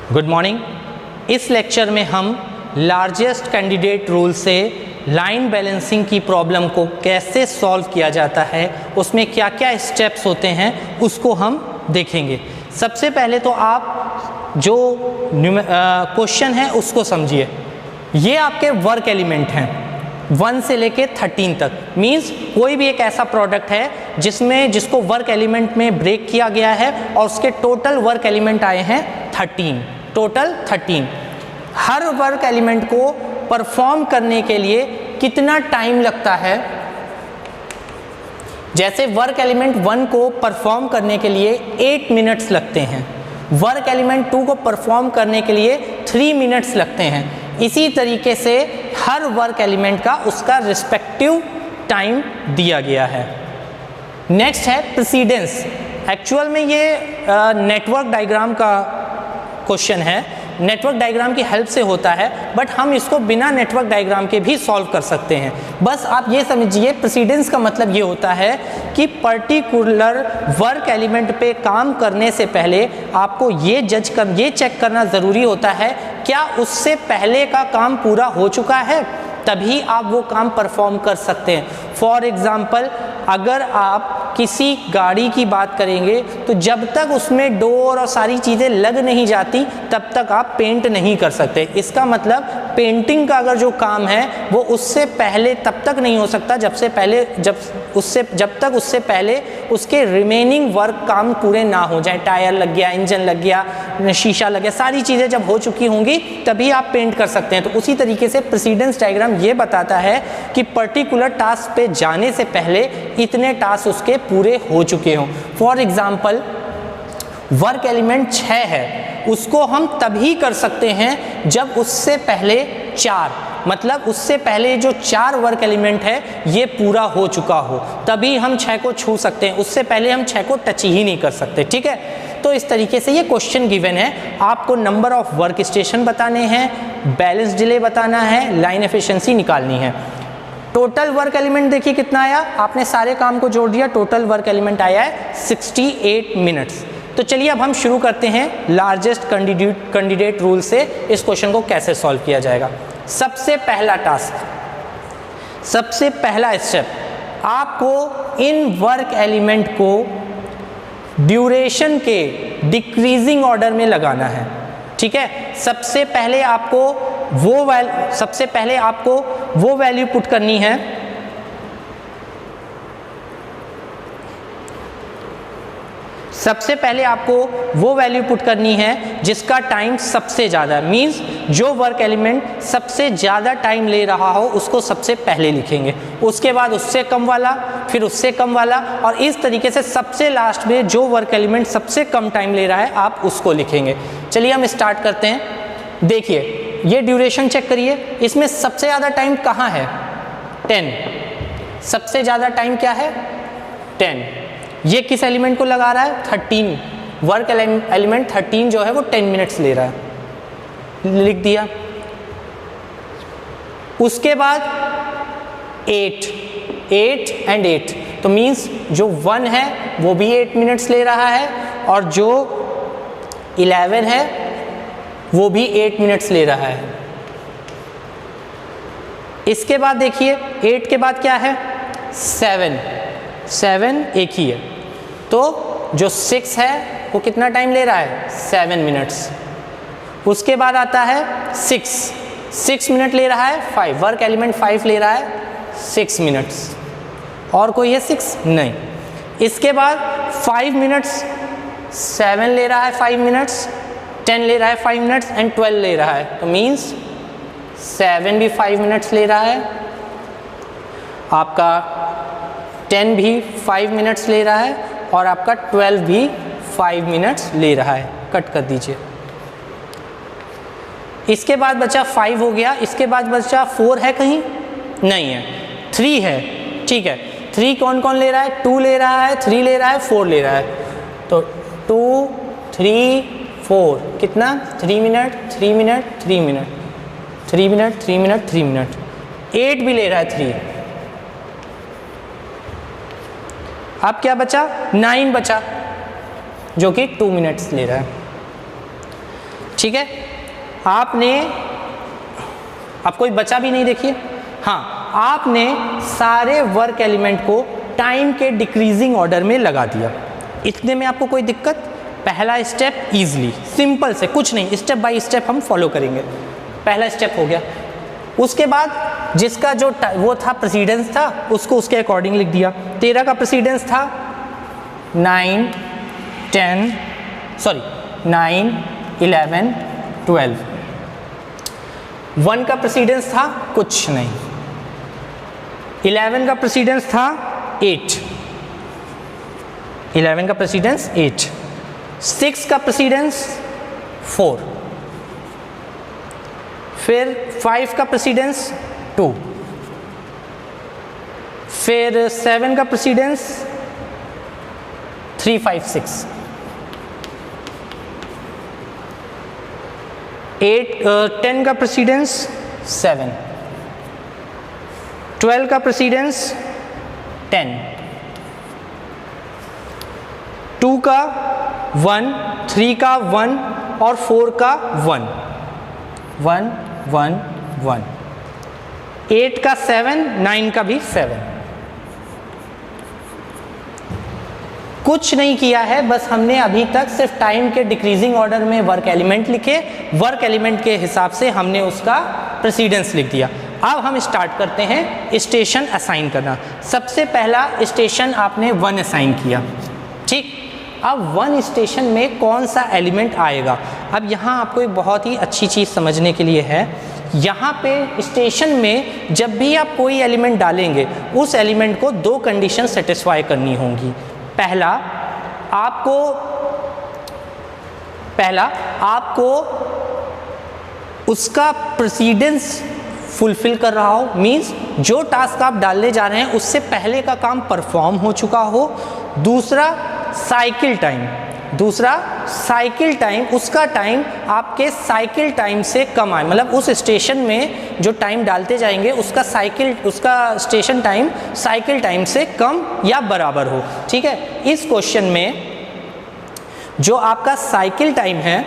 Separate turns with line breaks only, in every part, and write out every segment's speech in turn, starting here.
Good morning. इस lecture में हम लार्जेस्ट कैंडिडेट रूल से लाइन बैलेंसिंग की प्रॉब्लम को कैसे सॉल्व किया जाता है, उसमें क्या क्या स्टेप्स होते हैं उसको हम देखेंगे। सबसे पहले तो आप जो क्वेश्चन है उसको समझिए। ये आपके वर्क एलिमेंट हैं 1 से लेके 13 तक। मींस कोई भी एक ऐसा प्रोडक्ट है जिसको वर्क एलिमेंट में ब्रेक किया गया है और उसके टोटल वर्क एलिमेंट आए हैं 13, टोटल 13। हर वर्क एलिमेंट को परफॉर्म करने के लिए कितना टाइम लगता है? जैसे वर्क एलिमेंट 1 को परफॉर्म करने के लिए 8 मिनट्स लगते हैं, वर्क एलिमेंट 2 को परफॉर्म करने के लिए 3 मिनट्स लगते हैं। इसी तरीके से हर वर्क एलिमेंट का उसका रिस्पेक्टिव टाइम दिया गया है। नेक्स्ट है प्रेसिडेंस। एक्चुअल में ये नेटवर्क डायग्राम का क्वेश्चन है, नेटवर्क डायग्राम की हेल्प से होता है, बट हम इसको बिना नेटवर्क डायग्राम के भी सॉल्व कर सकते हैं। बस आप ये समझिए, प्रेसिडेंस का मतलब ये होता है कि पर्टिकुलर वर्क एलिमेंट पे काम करने से पहले आपको ये चेक करना ज़रूरी होता है क्या उससे पहले का काम पूरा हो चुका है, तभी आप वो काम परफॉर्म कर सकते हैं। फॉर एग्ज़ाम्पल, अगर आप किसी गाड़ी की बात करेंगे तो जब तक उसमें डोर और सारी चीज़ें लग नहीं जाती तब तक आप पेंट नहीं कर सकते। इसका मतलब पेंटिंग का अगर जो काम है वो उससे पहले तब तक नहीं हो सकता जब तक उससे पहले उसके रिमेनिंग वर्क काम पूरे ना हो जाए। टायर लग गया, इंजन लग गया, शीशा लग गया, सारी चीज़ें जब हो चुकी होंगी तभी आप पेंट कर सकते हैं। तो उसी तरीके से प्रेसिडेंस डायग्राम ये बताता है कि पर्टिकुलर टास्क पे जाने से पहले इतने टास्क उसके पूरे हो चुके हों। फॉर एग्जाम्पल, वर्क एलिमेंट 6 है, उसको हम तभी कर सकते हैं जब उससे पहले 4, मतलब उससे पहले जो 4 वर्क एलिमेंट है ये पूरा हो चुका हो, तभी हम 6 को छू सकते हैं। उससे पहले हम 6 को टच ही नहीं कर सकते। ठीक है, तो इस तरीके से ये क्वेश्चन गिवन है। आपको नंबर ऑफ वर्क स्टेशन बताने हैं, बैलेंस डिले बताना है, लाइन एफिशिएंसी निकालनी है। टोटल वर्क एलिमेंट देखिए कितना आया, आपने सारे काम को जोड़ दिया, टोटल वर्क एलिमेंट आया है 68 मिनट्स। तो चलिए अब हम शुरू करते हैं लार्जेस्ट कैंडिडेट रूल से इस क्वेश्चन को कैसे सॉल्व किया जाएगा। सबसे पहला टास्क, सबसे पहला स्टेप, आपको इन वर्क एलिमेंट को ड्यूरेशन के डिक्रीजिंग ऑर्डर में लगाना है। ठीक है, सबसे पहले आपको वो वैल्यू पुट करनी है जिसका टाइम सबसे ज़्यादा है। मीन्स जो वर्क एलिमेंट सबसे ज़्यादा टाइम ले रहा हो उसको सबसे पहले लिखेंगे, उसके बाद उससे कम वाला, फिर उससे कम वाला, और इस तरीके से सबसे लास्ट में जो वर्क एलिमेंट सबसे कम टाइम ले रहा है आप उसको लिखेंगे। चलिए हम स्टार्ट करते हैं। देखिए ये ड्यूरेशन चेक करिए, इसमें सबसे ज़्यादा टाइम कहाँ है? 10। सबसे ज़्यादा टाइम क्या है? 10। ये किस एलिमेंट को लगा रहा है? 13। वर्क एलिमेंट 13 जो है वो 10 मिनट्स ले रहा है, लिख दिया। उसके बाद 8 एंड 8, तो मीन्स जो 1 है वो भी 8 मिनट्स ले रहा है और जो 11 है वो भी 8 मिनट्स ले रहा है। इसके बाद देखिए 8 के बाद क्या है? 7 एक ही है, तो जो 6 है वो कितना टाइम ले रहा है? 7 मिनट्स। उसके बाद आता है 6 मिनट ले रहा है। 5 वर्क एलिमेंट 5 ले रहा है 6 मिनट्स। और कोई है 6? नहीं। इसके बाद 5 मिनट्स, 7 ले रहा है 5 मिनट्स, 10 ले रहा है 5 मिनट्स एंड 12 ले रहा है, तो मीन्स 7 भी 5 मिनट्स ले रहा है, आपका 10 भी 5 मिनट्स ले रहा है और आपका 12 भी 5 मिनट्स ले रहा है। कट कर दीजिए। इसके बाद बचा 5 हो गया। इसके बाद बचा 4 है कहीं? नहीं है। 3 है। ठीक है, 3 कौन कौन ले रहा है? 2 ले रहा है, 3 ले रहा है, 4 ले रहा है, तो 2, 3, 4 कितना? 3 minute, 3 minute, 3 minute, 3 minute, 3 minute, 3 minute. 8 भी ले रहा है 3। अब क्या बचा? 9 बचा जो कि 2 मिनट्स ले रहा है। ठीक है, आपने, अब कोई बचा भी नहीं देखिए, हाँ, आपने सारे वर्क एलिमेंट को टाइम के डिक्रीजिंग ऑर्डर में लगा दिया। इतने में आपको कोई दिक्कत? पहला स्टेप इजीली, सिंपल से, कुछ नहीं, स्टेप बाय स्टेप हम फॉलो करेंगे। पहला स्टेप हो गया। उसके बाद जिसका जो वो था प्रेसिडेंस था, उसको उसके अकॉर्डिंग लिख दिया। 13 का प्रेसिडेंस था 9, 11, 12। 1 का प्रेसिडेंस था कुछ नहीं। 11 का प्रेसिडेंस था 8, 11 का प्रेसिडेंस 8। 6 का प्रेसिडेंस 4, फिर 5 का प्रेसिडेंस 2, फिर 7 का प्रेसिडेंस 3, 5, 6, 10 का प्रेसिडेंस 7, 12 का प्रेसिडेंस 10, 2 का 1, 3 का 1 और 4 का 1, 1, 1, 1, 8 का 7, 9 का भी 7। कुछ नहीं किया है, बस हमने अभी तक सिर्फ टाइम के डिक्रीजिंग ऑर्डर में वर्क एलिमेंट लिखे, वर्क एलिमेंट के हिसाब से हमने उसका प्रेसिडेंस लिख दिया। अब हम स्टार्ट करते हैं स्टेशन असाइन करना। सबसे पहला स्टेशन आपने 1 असाइन किया, ठीक। अब 1 स्टेशन में कौन सा एलिमेंट आएगा? अब यहाँ आपको एक बहुत ही अच्छी चीज़ समझने के लिए है, यहाँ पे स्टेशन में जब भी आप कोई एलिमेंट डालेंगे, उस एलिमेंट को 2 कंडीशन सेटिस्फाई करनी होंगी। पहला, आपको उसका प्रेसिडेंस फुलफिल कर रहा हो, मीन्स जो टास्क आप डालने जा रहे हैं उससे पहले का काम परफॉर्म हो चुका हो। दूसरा साइकिल टाइम, उसका टाइम आपके साइकिल टाइम से कम आए, मतलब उस स्टेशन में जो टाइम डालते जाएंगे उसका स्टेशन टाइम साइकिल टाइम से कम या बराबर हो, ठीक है। इस क्वेश्चन में जो आपका साइकिल टाइम है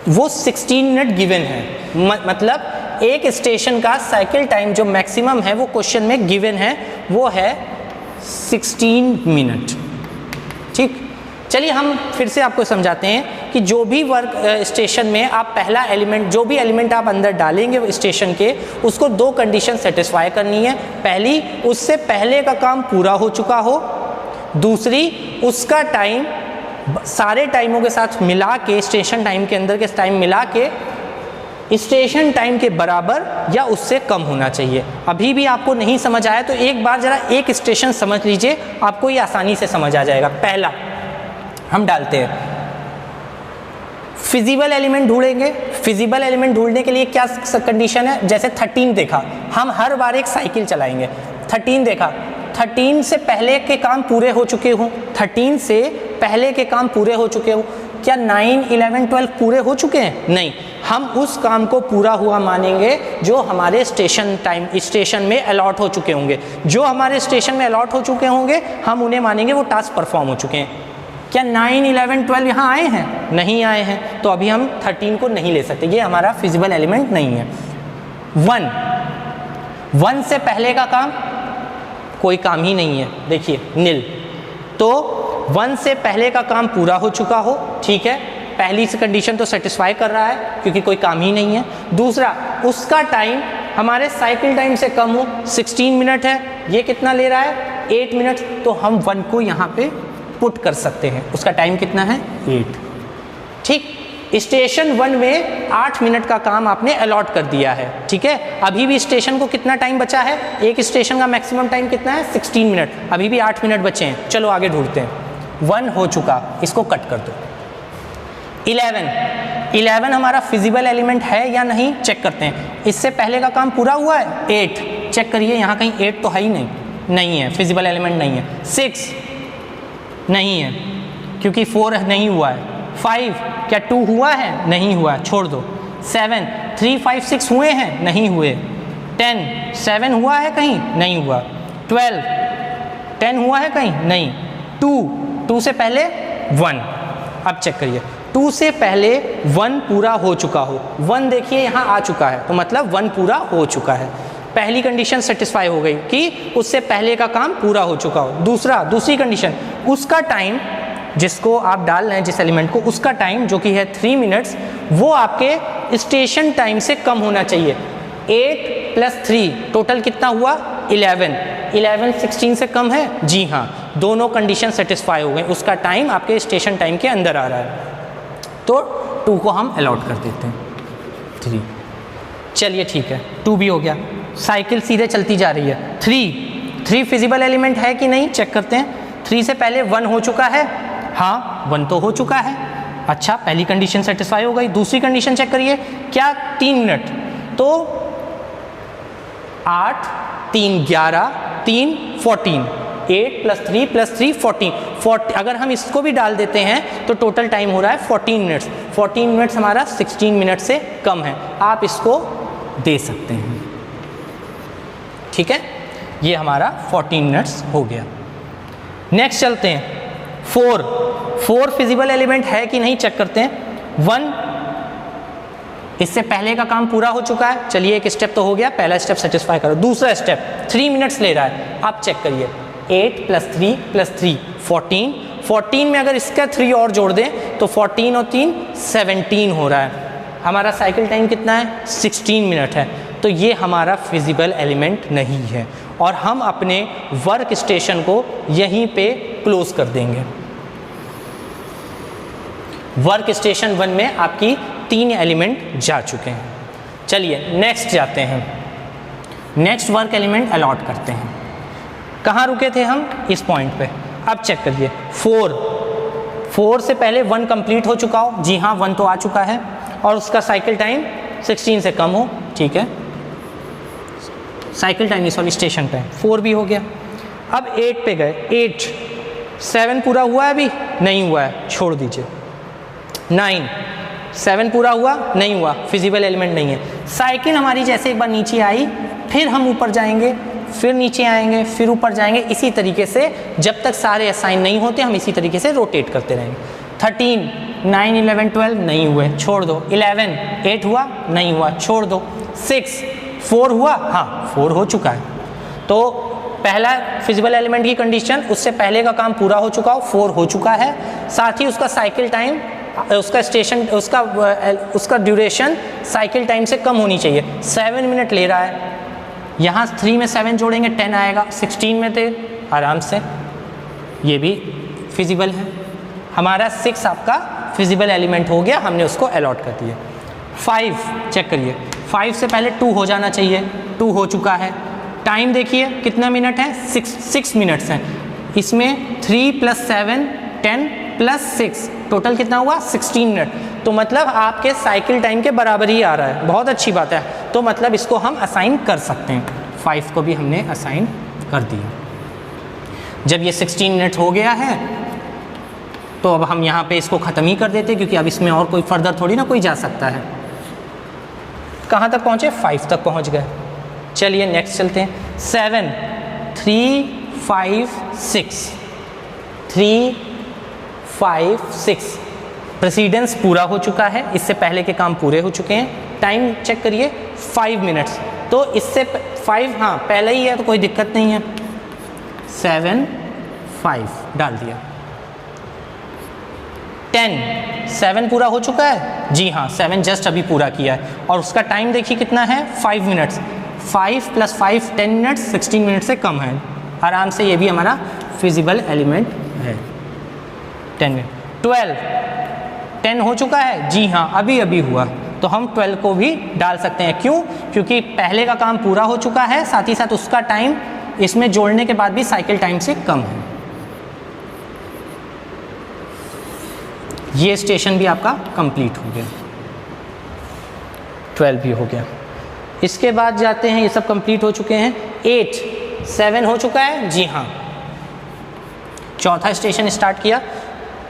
वो 16 मिनट गिवन है, मतलब एक स्टेशन का साइकिल टाइम जो मैक्सिमम है वो क्वेश्चन में गिवन है, वो है 16 मिनट, ठीक। चलिए हम फिर से आपको समझाते हैं कि जो भी वर्क स्टेशन में आप पहला एलिमेंट, जो भी एलिमेंट आप अंदर डालेंगे स्टेशन के, उसको 2 कंडीशन सेटिस्फाई करनी है। पहली, उससे पहले का काम पूरा हो चुका हो। दूसरी, उसका टाइम सारे टाइमों के साथ मिला के, स्टेशन टाइम के अंदर के टाइम मिला के स्टेशन टाइम के बराबर या उससे कम होना चाहिए। अभी भी आपको नहीं समझ आया तो एक बार ज़रा एक स्टेशन समझ लीजिए, आपको ये आसानी से समझ आ जाएगा। पहला हम डालते हैं फिजिबल एलिमेंट ढूंढेंगे। फिजिबल एलिमेंट ढूंढने के लिए क्या कंडीशन है? जैसे 13 देखा, हम हर बार एक साइकिल चलाएंगे। 13 देखा, 13 से पहले के काम पूरे हो चुके हों, 13 से पहले के काम पूरे हो चुके हो। क्या 9, 11, 12 पूरे हो चुके हैं? नहीं, हम उस काम को पूरा हुआ मानेंगे जो हमारे स्टेशन में अलॉट हो चुके होंगे। जो हमारे स्टेशन में अलॉट हो चुके होंगे हम उन्हें मानेंगे वो टास्क परफॉर्म हो चुके हैं। क्या 9, 11, 12 यहाँ आए हैं? नहीं आए हैं, तो अभी हम 13 को नहीं ले सकते, ये हमारा फिजिबल एलिमेंट नहीं है। 1 से पहले का काम कोई काम ही नहीं है, देखिए नील। तो 1 से पहले का काम पूरा हो चुका हो, ठीक है, पहली से कंडीशन तो सेटिस्फाई कर रहा है क्योंकि कोई काम ही नहीं है। दूसरा, उसका टाइम हमारे साइकिल टाइम से कम हो, 16 मिनट है, ये कितना ले रहा है? 8 मिनट, तो हम 1 को यहाँ पे पुट कर सकते हैं। उसका टाइम कितना है? 8, ठीक। स्टेशन 1 में 8 मिनट का काम आपने अलॉट कर दिया है, ठीक है। अभी भी स्टेशन को कितना टाइम बचा है? एक स्टेशन का मैक्सिमम टाइम कितना है? 16 मिनट, अभी भी 8 मिनट बचे हैं। चलो आगे ढूंढते हैं। 1 हो चुका, इसको कट कर दो। 11 हमारा फिजिबल एलिमेंट है या नहीं, चेक करते हैं। इससे पहले का काम पूरा हुआ है? 8, चेक करिए, यहाँ कहीं 8 तो है ही नहीं है, फिजिबल एलिमेंट नहीं है। 6 नहीं है क्योंकि 4 नहीं हुआ है। 5, क्या 2 हुआ है? नहीं हुआ, छोड़ दो। 7, 3, 5, 6 हुए हैं? नहीं हुए। 10, 7 हुआ है कहीं? नहीं हुआ। 12, 10 हुआ है कहीं? नहीं। 2 से पहले 1, अब चेक करिए, 2 से पहले 1 पूरा हो चुका हो, 1 देखिए यहाँ आ चुका है, तो मतलब 1 पूरा हो चुका है। पहली कंडीशन सेटिस्फाई हो गई कि उससे पहले का काम पूरा हो चुका हो। दूसरी कंडीशन, उसका टाइम जिसको आप डाल रहे हैं, जिस एलिमेंट को, उसका टाइम जो कि है 3 मिनट्स, वो आपके स्टेशन टाइम से कम होना चाहिए। 8 + 3 टोटल कितना हुआ? 11 16 से कम है? जी हाँ, दोनों कंडीशन सेटिस्फाई हो गए, उसका टाइम आपके स्टेशन टाइम के अंदर आ रहा है, तो 2 को हम अलॉट कर देते हैं। 3, चलिए ठीक है, 2 भी हो गया। साइकिल सीधे चलती जा रही है। 3 फिजिबल एलिमेंट है कि नहीं, चेक करते हैं। 3 से पहले 1 हो चुका है, हाँ 1 तो हो चुका है। अच्छा, पहली कंडीशन सेटिस्फाई हो गई। दूसरी कंडीशन चेक करिए, क्या? 3 मिनट, तो 8 3 11 3 14, 8 + 3 + 3 14। अगर हम इसको भी डाल देते हैं तो टोटल टाइम हो रहा है 14 मिनट्स। 14 मिनट्स हमारा 16 मिनट से कम है, आप इसको दे सकते हैं। ठीक है, ये हमारा 14 मिनट्स हो गया। नेक्स्ट चलते हैं, 4 फिजिबल एलिमेंट है कि नहीं चेक करते हैं। 1 इससे पहले का काम पूरा हो चुका है, चलिए एक स्टेप तो हो गया, पहला स्टेप सेटिस्फाई करो। दूसरा स्टेप 3 मिनट्स ले रहा है, आप चेक करिए। 8 + 3 + 3 14 में अगर इसका 3 और जोड़ दें तो 14 और 3 17 हो रहा है। हमारा साइकिल टाइम कितना है? 16 मिनट है। तो ये हमारा फिजिबल एलिमेंट नहीं है और हम अपने वर्क स्टेशन को यहीं पे क्लोज कर देंगे। वर्क स्टेशन 1 में आपकी 3 एलिमेंट जा चुके हैं। चलिए नेक्स्ट जाते हैं, नेक्स्ट वर्क एलिमेंट अलॉट करते हैं। कहाँ रुके थे हम? इस पॉइंट पे। अब चेक करिए, 4 से पहले 1 कंप्लीट हो चुका हो, जी हाँ 1 तो आ चुका है, और उसका साइकिल टाइम 16 से कम हो, ठीक है, cycle time sorry station time. 4 भी हो गया। अब 8 पे गए, 8 7 पूरा हुआ है? अभी नहीं हुआ है, छोड़ दीजिए। 9 7 पूरा हुआ? नहीं हुआ, फिजिबल एलिमेंट नहीं है। साइकिल हमारी जैसे एक बार नीचे आई, फिर हम ऊपर जाएंगे, फिर नीचे आएंगे, फिर ऊपर जाएंगे, इसी तरीके से जब तक सारे असाइन नहीं होते हम इसी तरीके से रोटेट करते रहेंगे। 13 9 11 12 नहीं हुए, छोड़ दो। 11 8 हुआ? नहीं हुआ, छोड़ दो। 6 4 हुआ? हाँ 4 हो चुका है। तो पहला फिजिबल एलिमेंट की कंडीशन, उससे पहले का काम पूरा हो चुका हो, 4 हो चुका है, साथ ही उसका साइकिल टाइम, उसका स्टेशन, उसका ड्यूरेशन साइकिल टाइम से कम होनी चाहिए। 7 मिनट ले रहा है, यहाँ 3 में 7 जोड़ेंगे 10 आएगा, 16 में थे आराम से, ये भी फिजिबल है। हमारा 6 आपका फिजिबल एलिमेंट हो गया, हमने उसको अलॉट कर दिया। 5 चेक करिए, 5 से पहले 2 हो जाना चाहिए, 2 हो चुका है। टाइम देखिए कितना मिनट है? 6 मिनट्स हैं। इसमें 3 + 7 10 + 6 टोटल कितना हुआ? 16 मिनट। तो मतलब आपके साइकिल टाइम के बराबर ही आ रहा है, बहुत अच्छी बात है। तो मतलब इसको हम असाइन कर सकते हैं, 5 को भी हमने असाइन कर दिया। जब ये 16 मिनट हो गया है तो अब हम यहाँ पे इसको ख़त्म ही कर देते, क्योंकि अब इसमें और कोई फर्दर थोड़ी ना कोई जा सकता है। कहाँ तक पहुँचे? 5 तक पहुँच गए। चलिए नेक्स्ट चलते हैं। 7 3 5 6 3 5 6 प्रेसिडेंस पूरा हो चुका है, इससे पहले के काम पूरे हो चुके हैं। टाइम चेक करिए 5 मिनट्स, तो इससे 5 हाँ पहले ही है तो कोई दिक्कत नहीं है। 7 5 डाल दिया। 10 7 पूरा हो चुका है, जी हाँ 7 जस्ट अभी पूरा किया है, और उसका टाइम देखिए कितना है? 5 मिनट्स। 5 + 5 10 मिनट्स, 16 मिनट से कम है, आराम से ये भी हमारा फिजिबल एलिमेंट है। 10 मिनट। 12 10 हो चुका है, जी हाँ अभी अभी हुआ, तो हम 12 को भी डाल सकते हैं। क्यों? क्योंकि पहले का काम पूरा हो चुका है, साथ ही साथ उसका टाइम इसमें जोड़ने के बाद भी साइकिल टाइम से कम है। ये स्टेशन भी आपका कंप्लीट हो गया, 12 भी हो गया। इसके बाद जाते हैं, ये सब कंप्लीट हो चुके हैं। 8 7 हो चुका है, जी हाँ चौथा स्टेशन स्टार्ट किया।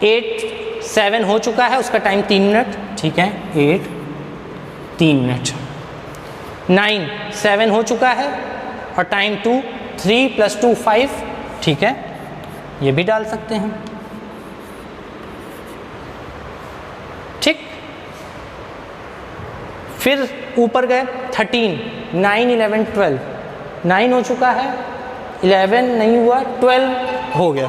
8 7 हो चुका है, उसका टाइम 3 मिनट, ठीक है 8 3 मिनट। 9 7 हो चुका है और टाइम 2 3 + 2 5, ठीक है ये भी डाल सकते हैं। फिर ऊपर गए 13, 9, 11, 12, 9 हो चुका है, 11 नहीं हुआ, 12 हो गया।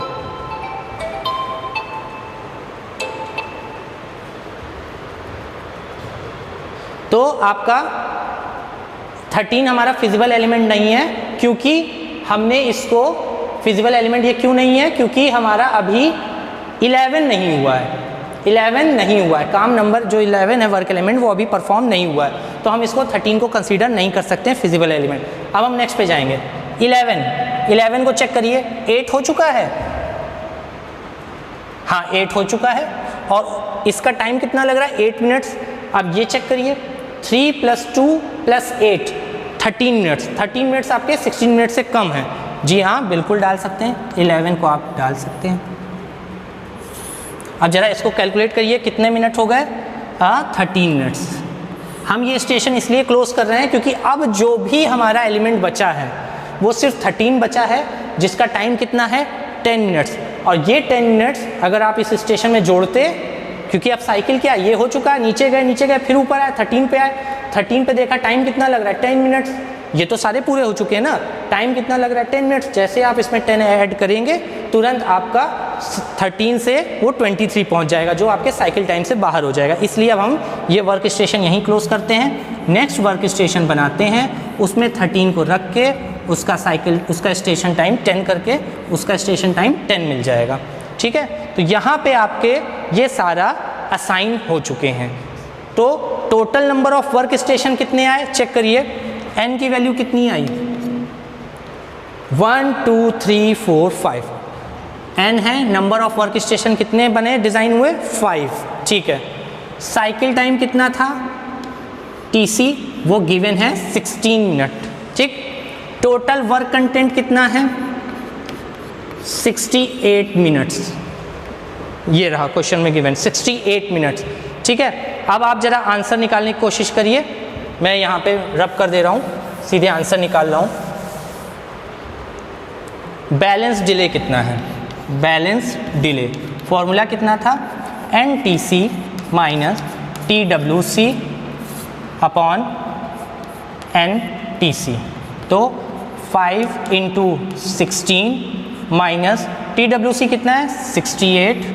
तो आपका 13 हमारा फिजिबल एलिमेंट नहीं है, क्योंकि हमने इसको फिजिबल एलिमेंट ये क्यों नहीं है, क्योंकि हमारा अभी 11 नहीं हुआ है, 11 नहीं हुआ है, काम नंबर जो 11 है वर्क एलिमेंट वो अभी परफॉर्म नहीं हुआ है, तो हम इसको 13 को कंसीडर नहीं कर सकते हैं फिजिबल एलिमेंट। अब हम नेक्स्ट पे जाएंगे। 11 को चेक करिए, 8 हो चुका है, हाँ 8 हो चुका है, और इसका टाइम कितना लग रहा है 8 मिनट्स। अब ये चेक करिए 3 + 2 + 8 13 मिनट्स, 13 मिनट्स आपके 16 मिनट से कम है। जी हाँ बिल्कुल डाल सकते हैं, 11 को आप डाल सकते हैं। अब जरा इसको कैलकुलेट करिए कितने मिनट हो गए, 13 मिनट्स। हम ये स्टेशन इसलिए क्लोज कर रहे हैं क्योंकि अब जो भी हमारा एलिमेंट बचा है वो सिर्फ 13 बचा है, जिसका टाइम कितना है 10 मिनट्स। और ये 10 मिनट्स अगर आप इस स्टेशन में जोड़ते, क्योंकि अब साइकिल क्या ये हो चुका है, नीचे गए फिर ऊपर आए 13 पे आए, 13 पे देखा टाइम कितना लग रहा है 10 मिनट्स, ये तो सारे पूरे हो चुके हैं ना, टाइम कितना लग रहा है 10 मिनट्स। जैसे आप इसमें 10 ऐड करेंगे तुरंत आपका 13 से वो 23 पहुंच जाएगा, जो आपके साइकिल टाइम से बाहर हो जाएगा। इसलिए अब हम ये वर्क स्टेशन यहीं क्लोज करते हैं। नेक्स्ट वर्क स्टेशन बनाते हैं, उसमें 13 को रख के उसका स्टेशन टाइम 10 करके उसका स्टेशन टाइम 10 मिल जाएगा। ठीक है, तो यहाँ पे आपके ये सारा असाइन हो चुके हैं। तो total number of work station कितने आए चेक करिए, n की वैल्यू कितनी आई 1 2 3 4 5, n है, नंबर ऑफ वर्क स्टेशन कितने बने डिज़ाइन हुए 5। ठीक है, साइकिल टाइम कितना था TC वो गिवन है 16 मिनट। ठीक, टोटल वर्क कंटेंट कितना है 68 मिनट्स, ये रहा क्वेश्चन में गिवन 68 मिनट्स। ठीक है, अब आप जरा आंसर निकालने की कोशिश करिए, मैं यहाँ पे रब कर दे रहा हूँ, सीधे आंसर निकाल रहा हूँ। बैलेंस डिले कितना है, बैलेंस डिले फॉर्मूला कितना था NTC - TWC / NTC, तो 5 × 16 - TWC कितना है 68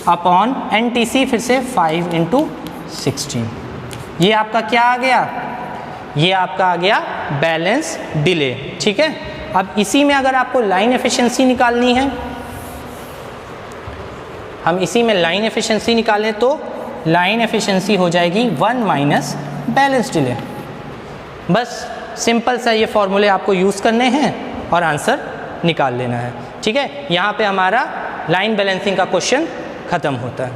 / NTC फिर से 5 × 16, ये आपका क्या आ गया, ये आपका आ गया बैलेंस डिले। ठीक है, अब इसी में अगर आपको लाइन एफिशिएंसी निकालनी है, हम इसी में लाइन एफिशिएंसी निकालें तो लाइन एफिशिएंसी हो जाएगी 1 - बैलेंस डिले। बस सिंपल सा ये फॉर्मूले आपको यूज़ करने हैं और आंसर निकाल लेना है। ठीक है, यहाँ पे हमारा लाइन बैलेंसिंग का क्वेश्चन ख़त्म होता है।